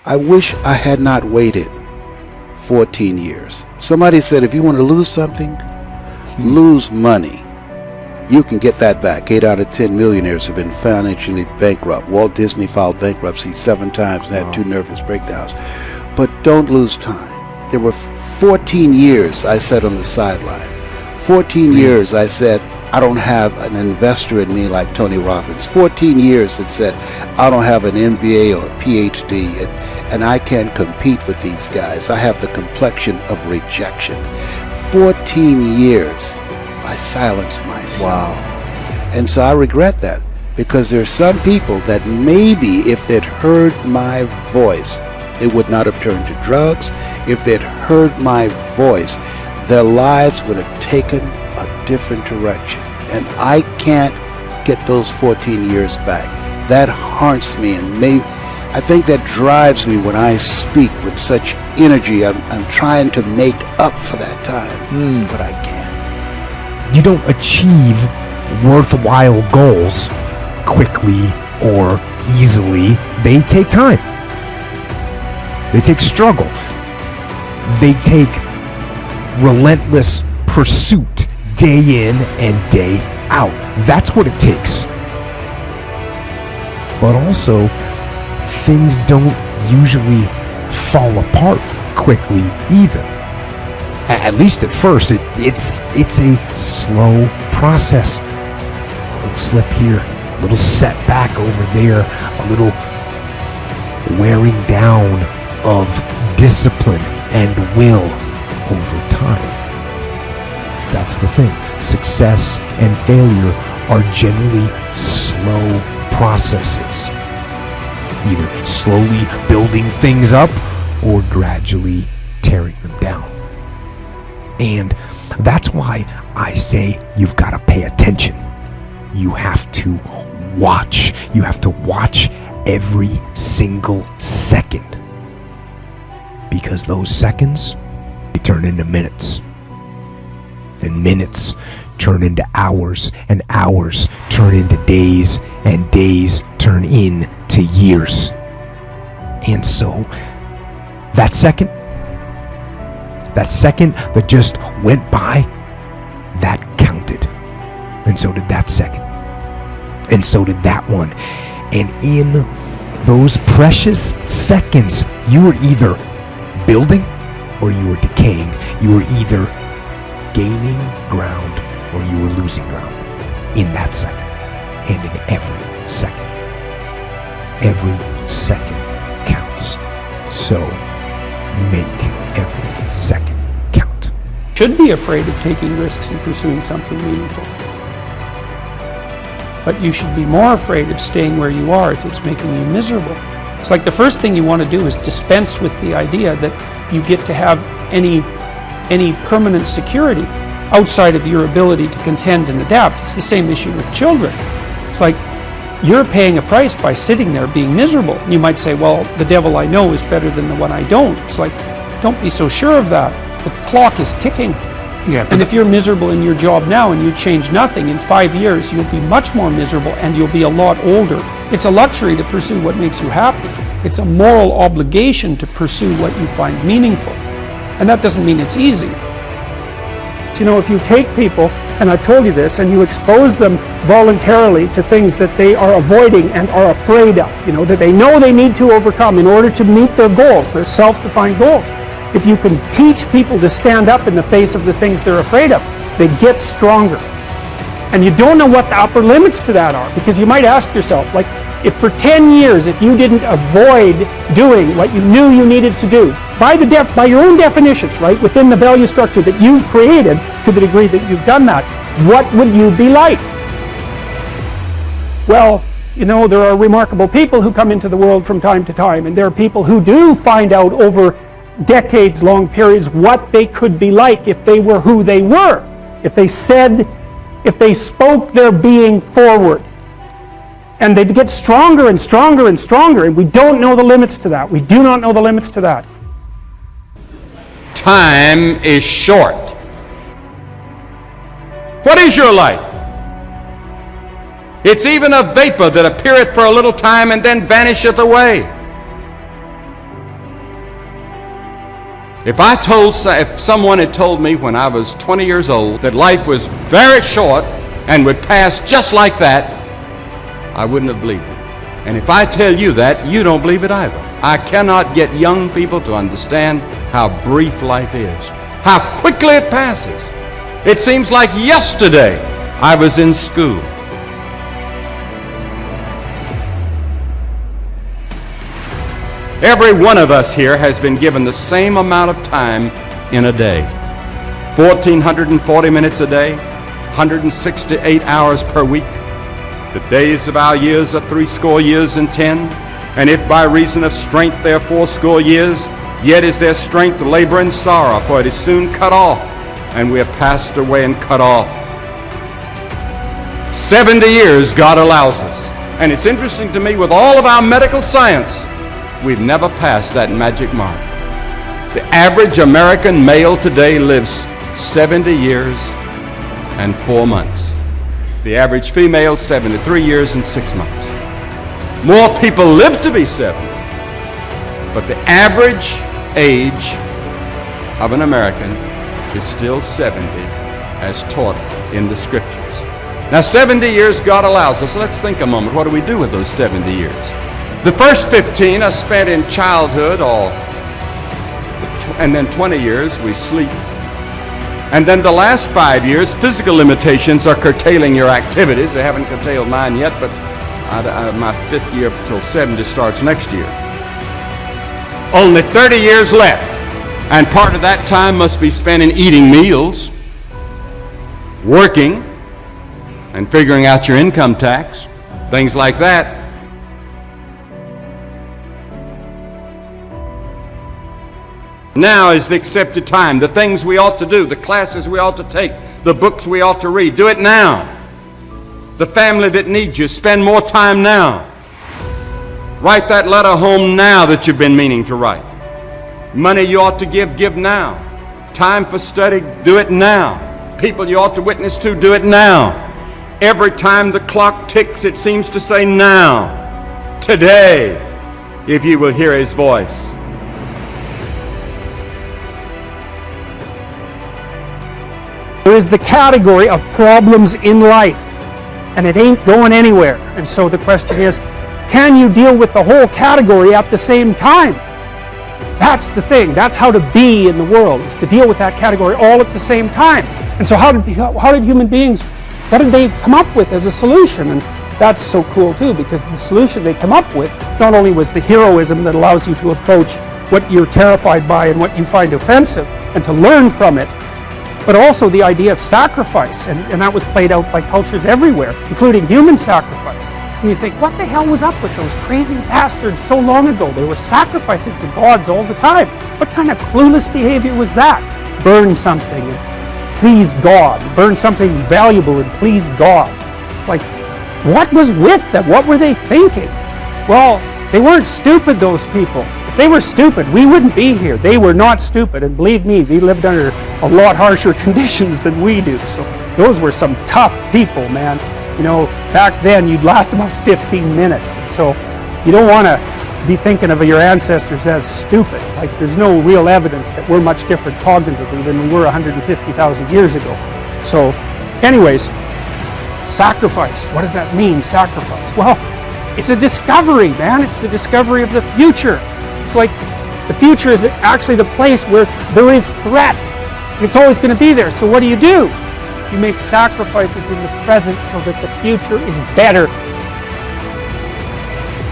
I wish I had not waited 14 years. Somebody said if you want to lose something, lose money. You can get that back. 8 out of 10 millionaires have been financially bankrupt. Walt Disney filed bankruptcy 7 times and had 2 nervous breakdowns. But don't lose time. There were 14 years I sat on the sideline. 14 years I said, I don't have an investor in me like Tony Robbins. 14 years that said, I don't have an MBA or a PhD, and I can't compete with these guys. I have the complexion of rejection. 14 years I silenced myself. Wow. And so I regret that, because there's some people that maybe if they'd heard my voice, they would not have turned to drugs. If they'd heard my voice, their lives would have taken a different direction. And I can't get those 14 years back. That haunts me, and I think that drives me when I speak with such energy. I'm trying to make up for that time, but I can't. You don't achieve worthwhile goals quickly or easily. They take time. They take struggle. They take relentless pursuit day in and day out. That's what it takes. But also, things don't usually fall apart quickly either. At least at first, it's a slow process. A little slip here, a little setback over there, a little wearing down of discipline and will over time. That's the thing. Success and failure are generally slow processes. Either slowly building things up or gradually tearing them down. And that's why I say you've got to pay attention. You have to watch. You have to watch every single second. Because those seconds, they turn into minutes. And minutes turn into hours, and hours turn into days, and days turn into years. And so, that second that just went by, that counted. And so did that second. And so did that one. And in those precious seconds, you were either building or you were decaying. You were either gaining ground or you were losing ground in that second, and in every second. Every second counts. So make every second count. Should be afraid of taking risks and pursuing something meaningful. But you should be more afraid of staying where you are if it's making you miserable. It's like the first thing you want to do is dispense with the idea that you get to have any permanent security outside of your ability to contend and adapt. It's the same issue with children. It's like you're paying a price by sitting there being miserable. You might say, well, the devil I know is better than the one I don't. It's like, don't be so sure of that. The clock is ticking. Yeah, and if you're miserable in your job now and you change nothing, in 5 years you'll be much more miserable and you'll be a lot older. It's a luxury to pursue what makes you happy. It's a moral obligation to pursue what you find meaningful. And that doesn't mean it's easy. You know, if you take people, and I've told you this, and you expose them voluntarily to things that they are avoiding and are afraid of, you know, that they know they need to overcome in order to meet their goals, their self-defined goals. If you can teach people to stand up in the face of the things they're afraid of, they get stronger. And you don't know what the upper limits to that are, because you might ask yourself, like, if for 10 years, if you didn't avoid doing what you knew you needed to do, by your own definitions, right, within the value structure that you've created, to the degree that you've done that, what would you be like? Well, you know, there are remarkable people who come into the world from time to time, and there are people who do find out over decades-long periods what they could be like if they were who they were, if they spoke their being forward. And they get stronger and stronger and stronger, and we don't know the limits to that. We do not know the limits to that. Time is short. What is your life? It's even a vapor that appeareth for a little time and then vanisheth away. If someone had told me when I was 20 years old that life was very short and would pass just like that, I wouldn't have believed it. And if I tell you that, you don't believe it either. I cannot get young people to understand how brief life is, how quickly it passes. It seems like yesterday I was in school. Every one of us here has been given the same amount of time in a day. 1,440 minutes a day, 168 hours per week. The days of our years are 80 years and 10. And if by reason of strength they are 80 years, yet is their strength labor and sorrow, for it is soon cut off, and we have passed away and cut off. 70 years God allows us. And it's interesting to me, with all of our medical science, we've never passed that magic mark. The average American male today lives 70 years and 4 months. The average female, 73 years and 6 months. More people live to be 70, but the average age of an American is still 70, as taught in the scriptures. Now, 70 years God allows us. Let's think a moment. What do we do with those 70 years? The first 15 are spent in childhood, and then 20 years we sleep. And then the last 5 years, physical limitations are curtailing your activities. They haven't curtailed mine yet, but my 5th year till 70 starts next year. Only 30 years left, and part of that time must be spent in eating meals, working, and figuring out your income tax, things like that. Now is the accepted time. The things we ought to do, the classes we ought to take, the books we ought to read, do it now. The family that needs you, spend more time now. Write that letter home now that you've been meaning to write. Money you ought to give now. Time for study, do it now. People you ought to witness to, do it now. Every time the clock ticks, it seems to say now. Today, if you will hear his voice. There is the category of problems in life, and it ain't going anywhere. And so the question is, can you deal with the whole category at the same time? That's the thing. That's how to be in the world, is to deal with that category all at the same time. And so how did human beings, what did they come up with as a solution? And that's so cool too, because the solution they come up with not only was the heroism that allows you to approach what you're terrified by and what you find offensive and to learn from it, but also the idea of sacrifice, and that was played out by cultures everywhere, including human sacrifice. And you think, what the hell was up with those crazy bastards so long ago? They were sacrificing to gods all the time. What kind of clueless behavior was that? Burn something and please God. Burn something valuable and please God. It's like, what was with them? What were they thinking? Well, they weren't stupid, those people. If they were stupid, we wouldn't be here. They were not stupid, and believe me, they lived under a lot harsher conditions than we do. So those were some tough people, man. You know, back then you'd last about 15 minutes. So you don't want to be thinking of your ancestors as stupid. Like, there's no real evidence that we're much different cognitively than we were 150,000 years ago. So anyways, sacrifice. What does that mean, sacrifice? Well, it's a discovery, man. It's the discovery of the future. It's like the future is actually the place where there is threat. It's always going to be there. So what do? You make sacrifices in the present so that the future is better